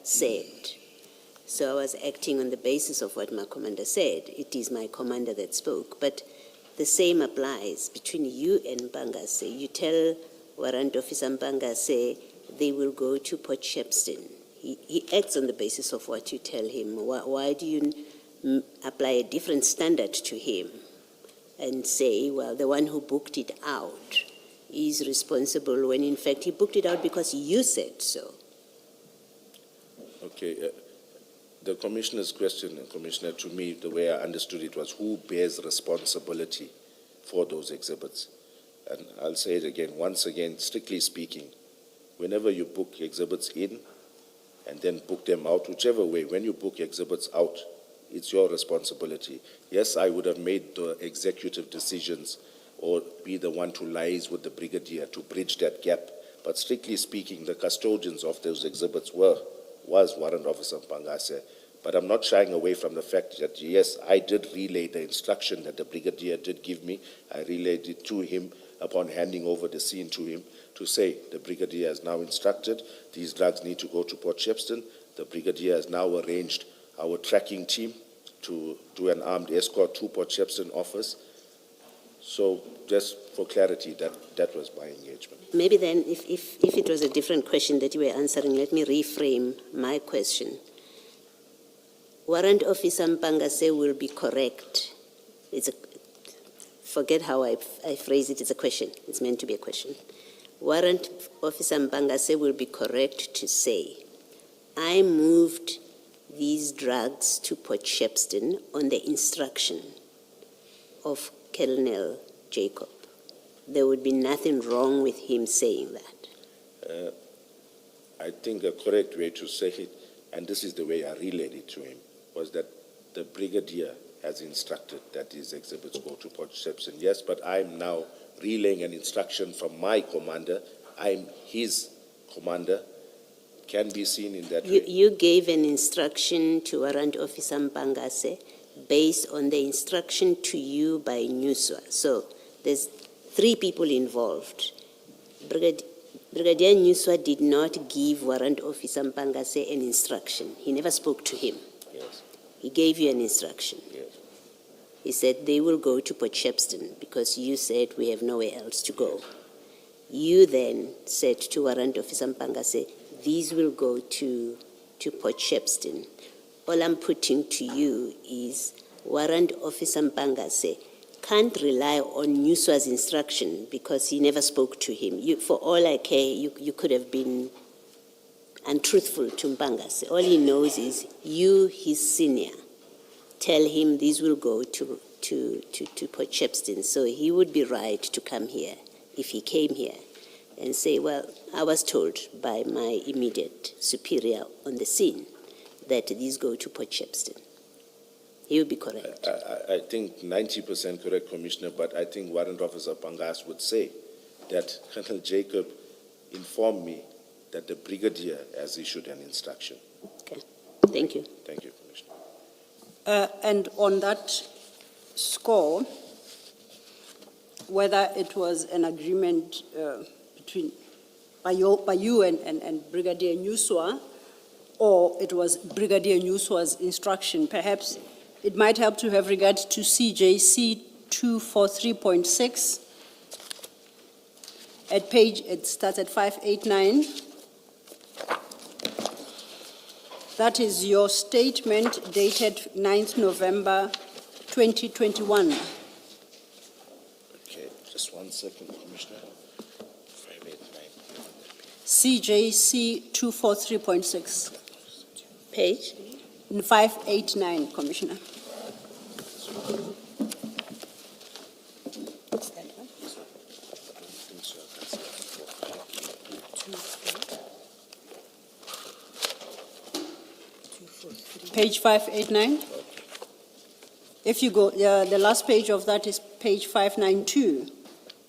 said. So I was acting on the basis of what my commander said. It is my commander that spoke. But the same applies between you and Mpangase. You tell Warrant Officer Mpangase they will go to Port Shepstone. He acts on the basis of what you tell him. Why do you apply a different standard to him and say, well, the one who booked it out is responsible when in fact he booked it out because you said so? Okay. The Commissioner's question, Commissioner, to me, the way I understood it was who bears responsibility for those exhibits. And I'll say it again, once again, strictly speaking, whenever you book exhibits in and then book them out, whichever way, when you book exhibits out, it's your responsibility. Yes, I would have made the executive decisions or be the one to liaise with the Brigadier to bridge that gap. But strictly speaking, the custodians of those exhibits was Warrant Officer Mpangase. But I'm not shying away from the fact that, yes, I did relay the instruction that the Brigadier did give me. I relayed it to him upon handing over the scene to him to say the Brigadier has now instructed these drugs need to go to Port Shepstone. The Brigadier has now arranged our tracking team to do an armed escort to Port Shepstone office. So just for clarity, that was my engagement. Maybe then, if it was a different question that you were answering, let me reframe my question. Warrant Officer Mpangase will be correct. Forget how I phrase it, it's a question. It's meant to be a question. Warrant Officer Mpangase will be correct to say, I moved these drugs to Port Shepstone on the instruction of Colonel Jacob. There would be nothing wrong with him saying that. I think the correct way to say it, and this is the way I relayed it to him, was that the Brigadier has instructed that these exhibits go to Port Shepstone. Yes, but I'm now relaying an instruction from my commander. I'm his commander. Can be seen in that way. You gave an instruction to Warrant Officer Mpangase based on the instruction to you by Nyuswa. So there's 3 people involved. Brigadier Nyuswa did not give Warrant Officer Mpangase an instruction. He never spoke to him. Yes. He gave you an instruction. Yes. He said they will go to Port Shepstone because you said we have nowhere else to go. You then said to Warrant Officer Mpangase, these will go to Port Shepstone. All I'm putting to you is Warrant Officer Mpangase can't rely on Nyuswa's instruction because he never spoke to him. For all I care, you could have been untruthful to Mpangase. All he knows is you, his senior, tell him these will go to Port Shepstone. So he would be right to come here if he came here and say, well, I was told by my immediate superior on the scene that these go to Port Shepstone. He would be correct. I think 90% correct, Commissioner, but I think Warrant Officer Mpangase would say that Colonel Jacob informed me that the Brigadier has issued an instruction. Okay. Thank you. Thank you, Commissioner. And on that score, whether it was an agreement by you and Brigadier Nyuswa, or it was Brigadier Nyuswa's instruction, perhaps it might help to have regard to CJC 243.6. At page, it starts at 589. That is your statement dated 9th November 2021. Okay, just 1 second, Commissioner. 589. CJC 243.6. Page? 589, Commissioner. Page 589. If you go, the last page of that is page 592.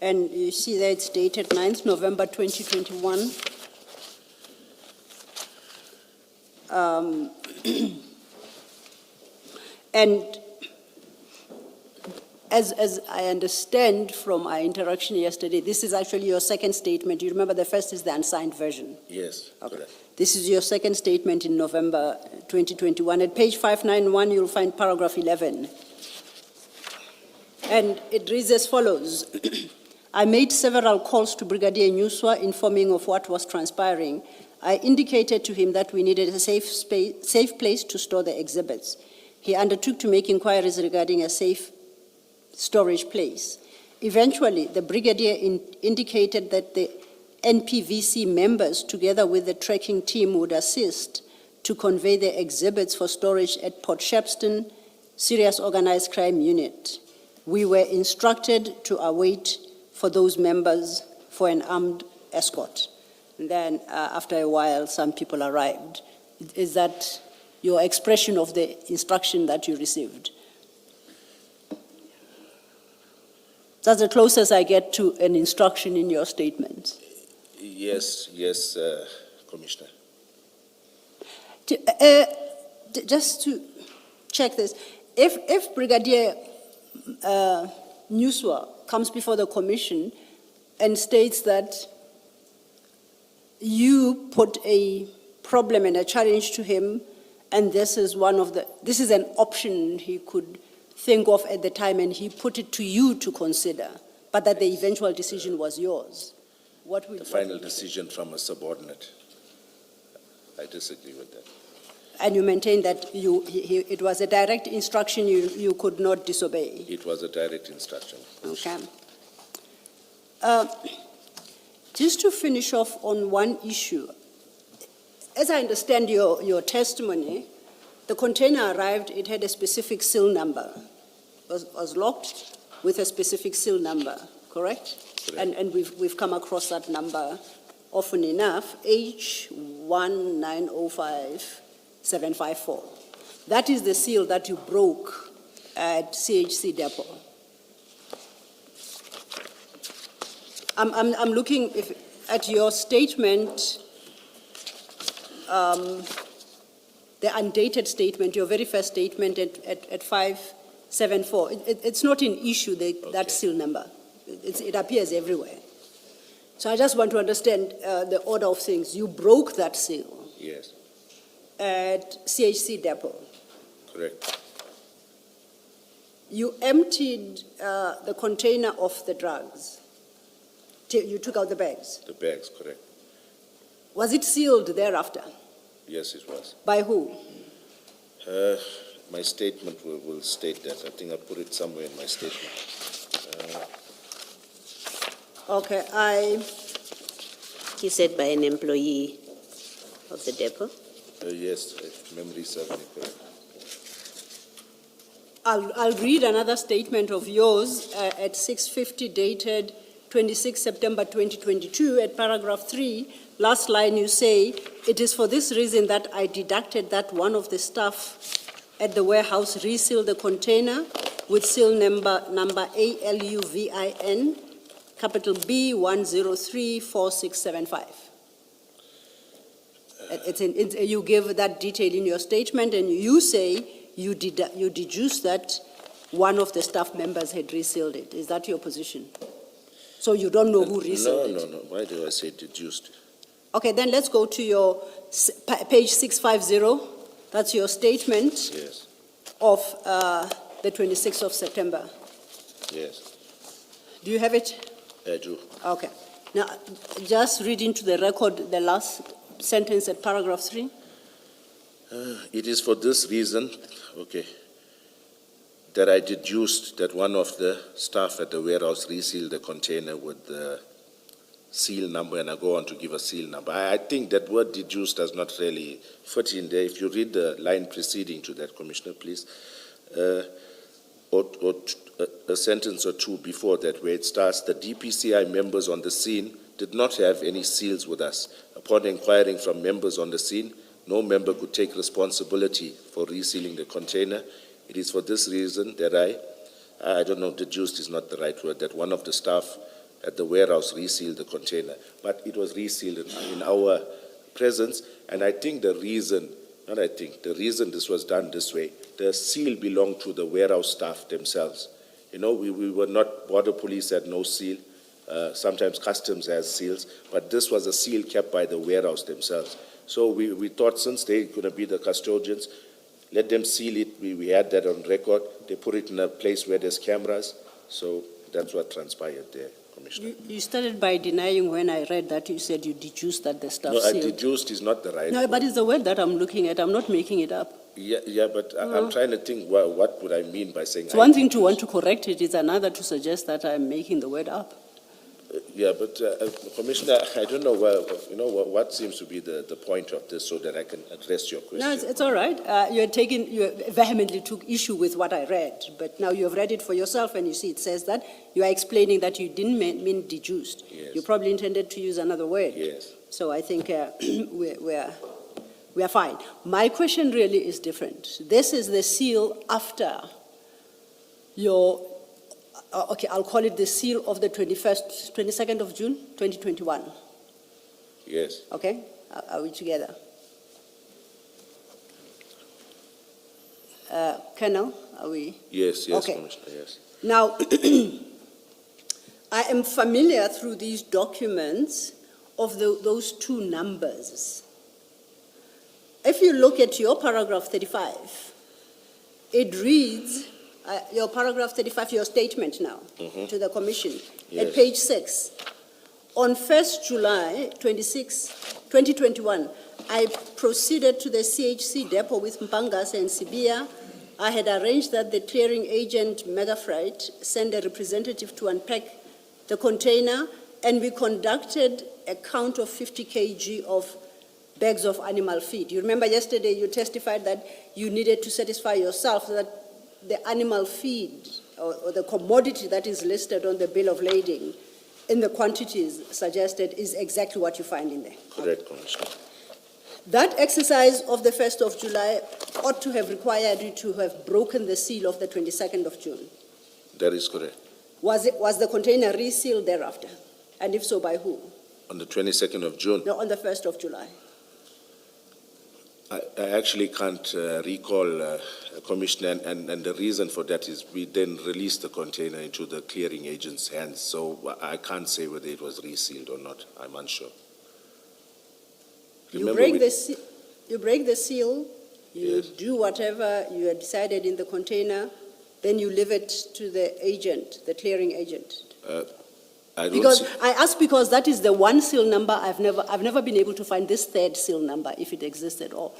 And you see that it's dated 9th November 2021. And as I understand from our interaction yesterday, this is actually your second statement. You remember the first is the unsigned version. Yes, Okay. correct. This is your second statement in November 2021. At page 591, you'll find paragraph 11. And it reads as follows. I made several calls to Brigadier Nyuswa informing of what was transpiring. I indicated to him that we needed a safe place to store the exhibits. He undertook to make inquiries regarding a safe storage place. Eventually, the Brigadier indicated that the NPVC members, together with the tracking team, would assist to convey the exhibits for storage at Port Shepstone Serious Organized Crime Unit. We were instructed to await for those members for an armed escort. And then, after a while, some people arrived. Is that your expression of the instruction that you received? That's the closest I get to an instruction in your statement. Yes, Commissioner. Just to check this, if Brigadier Nyuswa comes before the commission and states that you put a problem and a challenge to him, and this is an option he could think of at the time, and he put it to you to consider, but that the eventual decision was yours, what would... The final decision from a subordinate. I disagree with that. And you maintain that it was a direct instruction you could not disobey? It was a direct instruction. Okay. Just to finish off on one issue, as I understand your testimony, the container arrived, it had a specific seal number, was locked with a specific seal number, correct? Correct. And we've come across that number often enough, H1905754. That is the seal that you broke at CHC depot. I'm looking at your statement, the undated statement, your very first statement at 574. It's not an issue, that seal number. It appears everywhere. So I just want to understand the order of things. You broke that seal. Yes. At CHC depot. Correct. You emptied the container of the drugs. You took out the bags. The bags, correct. Was it sealed thereafter? Yes, it was. By who? My statement will state that. I think I put it somewhere in my statement. Okay, He said by an employee of the depot. Yes, if memory serves me correct. I'll read another statement of yours at 6:50, dated 26 September 2022, at paragraph 3, last line you say, it is for this reason that I deducted that one of the staff at the warehouse resealed the container with seal number ALUVIN, capital B 1034675. You give that detail in your statement, and you say you deduce that one of the staff members had resealed it. Is that your position? So you don't know who resealed it? No. Why do I say deduced? Okay, then let's go to your page 650. That's your statement. Yes. Of the 26th of September. Yes. Do you have it? I do. Okay. Now, just read into the record the last sentence at paragraph 3. It is for this reason, that I deduced that one of the staff at the warehouse resealed the container with the seal number, and I go on to give a seal number. I think that word deduced does not really fit in there. If you read the line preceding to that, Commissioner, please, or a sentence or two before that, where it starts, the DPCI members on the scene did not have any seals with us. Upon inquiring from members on the scene, no member could take responsibility for resealing the container. It is for this reason that I don't know, deduced is not the right word, that one of the staff at the warehouse resealed the container. But it was resealed in our presence, and I think the reason this was done this way, the seal belonged to the warehouse staff themselves. You know, we were not, border police had no seal. Sometimes customs has seals, but this was a seal kept by the warehouse themselves. So we thought since they're going to be the custodians, let them seal it. We had that on record. They put it in a place where there's cameras. So that's what transpired there, Commissioner. You started by denying when I read that you said you deduced that the stuff No, sealed. deduced is not the right No, word. but it's the word that I'm looking at. I'm not making it up. Yeah, but I'm trying to think what would I mean by saying. It's one thing to want to correct it, it's another to suggest that I'm making the word up. Yeah, but Commissioner, I don't know what seems to be the point of this, so that I can address your question. No, it's all right. You vehemently took issue with what I read, but now you have read it for yourself and you see it says that. You are explaining that you didn't mean deduced. Yes. You probably intended to use another word. Yes. So I think we are fine. My question really is different. This is the seal after your, okay, I'll call it the seal of the 22nd of June, 2021. Yes. Okay? Are we together? Colonel, are we? Yes, Okay. Commissioner, yes. Now, I am familiar through these documents of those two numbers. If you look at your paragraph 35, it reads, your paragraph 35, your statement now to the Commission, Yes. at page 6. On 1st July 2021, I proceeded to the CHC depot with Mpangas and Sibia. I had arranged that the clearing agent, Megafreight, send a representative to unpack the container, and we conducted a count of 50 kg of bags of animal feed. You remember yesterday you testified that you needed to satisfy yourself that the animal feed or the commodity that is listed on the bill of lading in the quantities suggested is exactly what you find in there. Correct, Commissioner. That exercise of the 1st of July ought to have required you to have broken the seal of the 22nd of June. That is correct. Was the container resealed thereafter? And if so, by who? On the 22nd of June, No, on the 1st of July. I actually can't recall, Commissioner, and the reason for that is we then released the container into the clearing agent's hands, so I can't say whether it was resealed or not. I'm unsure. You Remember break we- the seal, you Yes. do whatever you had decided in the container, then you leave it to the agent, the clearing agent. I don't Because see- I ask because that is the one seal number I've never been able to find this third seal number, if it exists at all.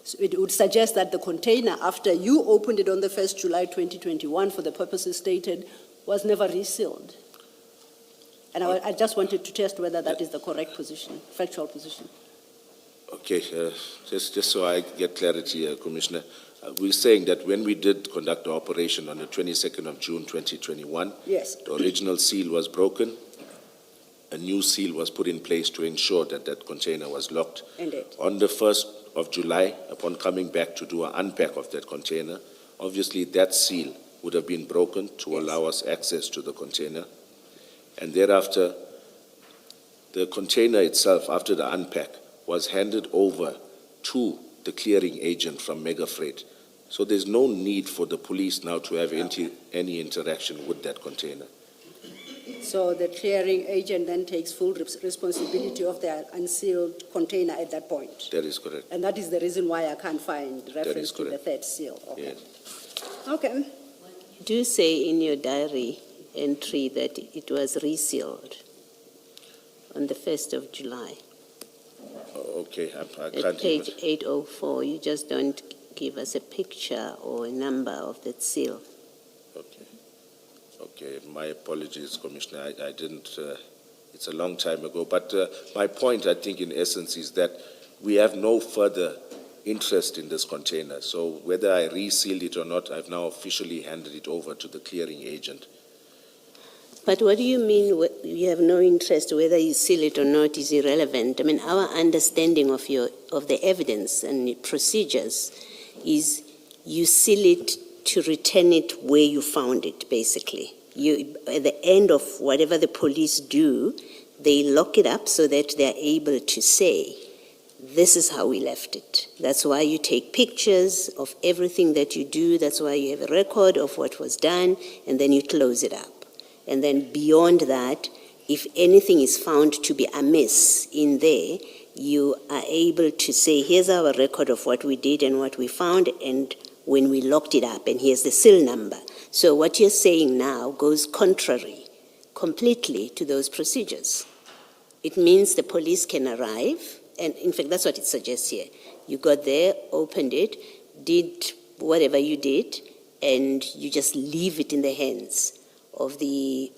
So it would suggest that the container, after you opened it on the 1st July 2021 for the purposes stated, was never resealed. And I just wanted to test whether that is the correct position, factual position. Okay, just so I get clarity, Commissioner, we're saying that when we did conduct the operation on the 22nd of June 2021, Yes. the original seal was broken, a new seal was put in place to ensure that that container was locked. Indeed. On the 1st of July, upon coming back to do an unpack of that container, obviously that seal would have been broken to allow us access to the container. And thereafter, the container itself, after the unpack, was handed over to the clearing agent from Megafreight. So there's no need for the police now to have any interaction with that container. So the clearing agent then takes full responsibility of the unsealed container at that point. That is correct. And that is the reason why I can't find reference to the correct. third seal. Okay. Yes. Okay. You do say in your diary entry that it was resealed on the 1st of July. Okay, I At can't page even. 804, you just don't give us a picture or a number of that seal. Okay. Okay, my apologies, Commissioner. I didn't, it's a long time ago. But my point, I think, in essence, is that we have no further interest in this container. So whether I resealed it or not, I've now officially handed it over to the clearing agent. But what do you mean you have no interest? Whether you seal it or not is irrelevant. I mean, our understanding of the evidence and procedures is you seal it to return it where you found it, basically. At the end of whatever the police do, they lock it up so that they're able to say, this is how we left it. That's why you take pictures of everything that you do. That's why you have a record of what was done, and then you close it up. And then beyond that, if anything is found to be amiss in there, you are able to say, here's our record of what we did and what we found, and when we locked it up, and here's the seal number. So what you're saying now goes contrary completely to those procedures. It means the police can arrive, and in fact, that's what it suggests here. You got there, opened it, did whatever you did, and you just leave it in the hands of the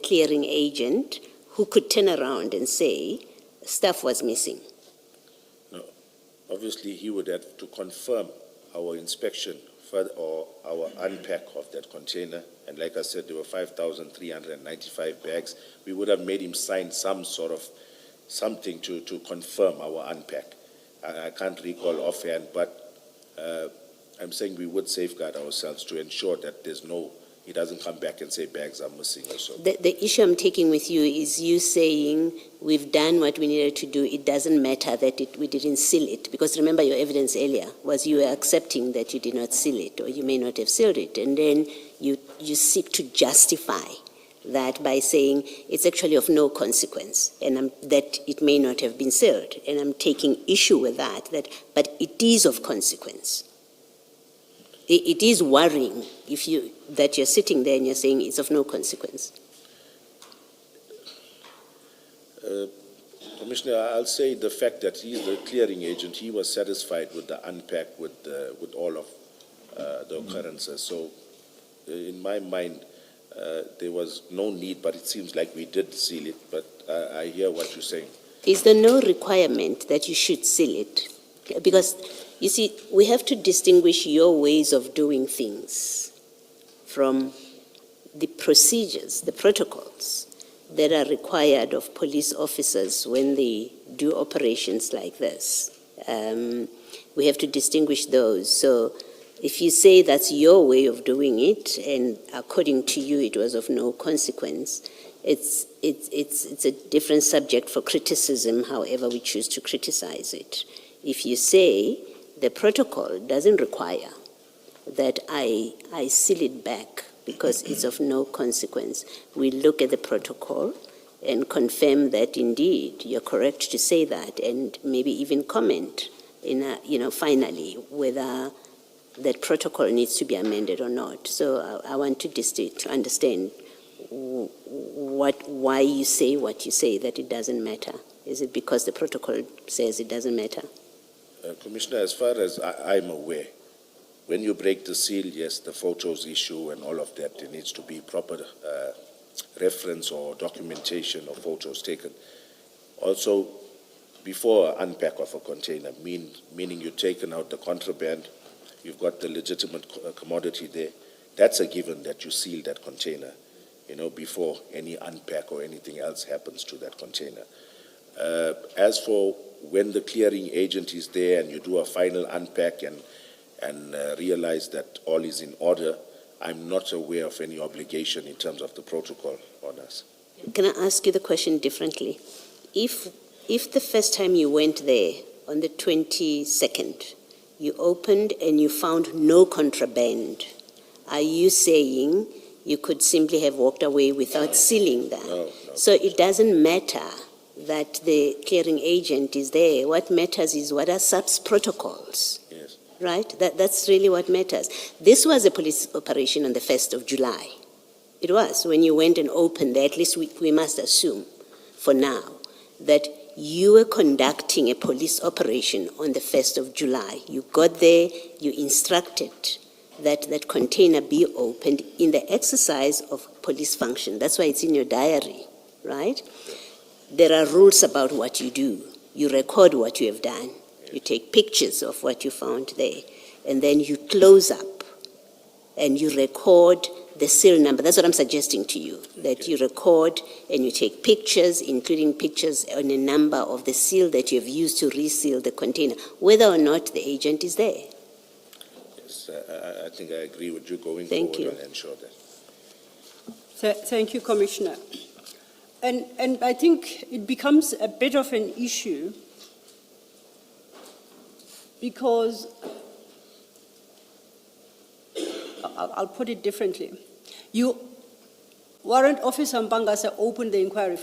clearing agent, who could turn around and say, stuff was missing. No, obviously he would have to confirm our inspection or our unpack of that container. And like I said, there were 5,395 bags. We would have made him sign some sort of something to confirm our unpack. I can't recall offhand, but I'm saying we would safeguard ourselves to ensure that he doesn't come back and say bags are missing or so. The issue I'm taking with you is you saying we've done what we needed to do. It doesn't matter that we didn't seal it. Because remember, your evidence earlier was you were accepting that you did not seal it, or you may not have sealed it. And then you seek to justify that by saying it's actually of no consequence, and that it may not have been sealed. And I'm taking issue with that, but it is of consequence. It is worrying that you're sitting there and you're saying it's of no consequence. Commissioner, I'll say the fact that he's the clearing agent, he was satisfied with the unpack, with all of the occurrences. So in my mind, there was no need, but it seems like we did seal it. But I hear what you're saying. Is there no requirement that you should seal it? Because, you see, we have to distinguish your ways of doing things from the procedures, the protocols that are required of police officers when they do operations like this. We have to distinguish those. So if you say that's your way of doing it, and according to you it was of no consequence, it's a different subject for criticism, however we choose to criticize it. If you say the protocol doesn't require that I seal it back because it's of no consequence, we look at the protocol and confirm that indeed you're correct to say that, and maybe even comment finally whether that protocol needs to be amended or not. So I want to understand why you say what you say, that it doesn't matter. Is it because the protocol says it doesn't matter? Commissioner, as far as I'm aware, when you break the seal, yes, the photos issue and all of that, there needs to be proper reference or documentation of photos taken. Also, before unpack of a container, meaning you've taken out the contraband, you've got the legitimate commodity there, that's a given that you seal that container, before any unpack or anything else happens to that container. As for when the clearing agent is there and you do a final unpack and realize that all is in order, I'm not aware of any obligation in terms of the protocol on us. Can I ask you the question differently? If the first time you went there on the 22nd, you opened and you found no contraband, are you saying you could simply have walked away without sealing that? No. So it doesn't matter that the clearing agent is there. What matters is what are SAP's protocols. Yes. Right? That's really what matters. This was a police operation on the 1st of July. It was. When you went and opened there, at least we must assume for now that you were conducting a police operation on the 1st of July. You got there, you instructed that container be opened in the exercise of police function. That's why it's in your diary, right? There are rules about what you do. You record what you have done. You take pictures of what you found there. And then you close up and you record the serial number. That's what I'm suggesting to you, that you record and you take pictures, including pictures on a number of the seal that you have used to reseal the container, whether or not the agent is there. Yes, I think I agree with you going Thank forward you. and ensure that. Thank you, Commissioner. And I think it becomes a bit of an issue because, I'll put it differently. Warrant Officer Mpangase opened the inquiry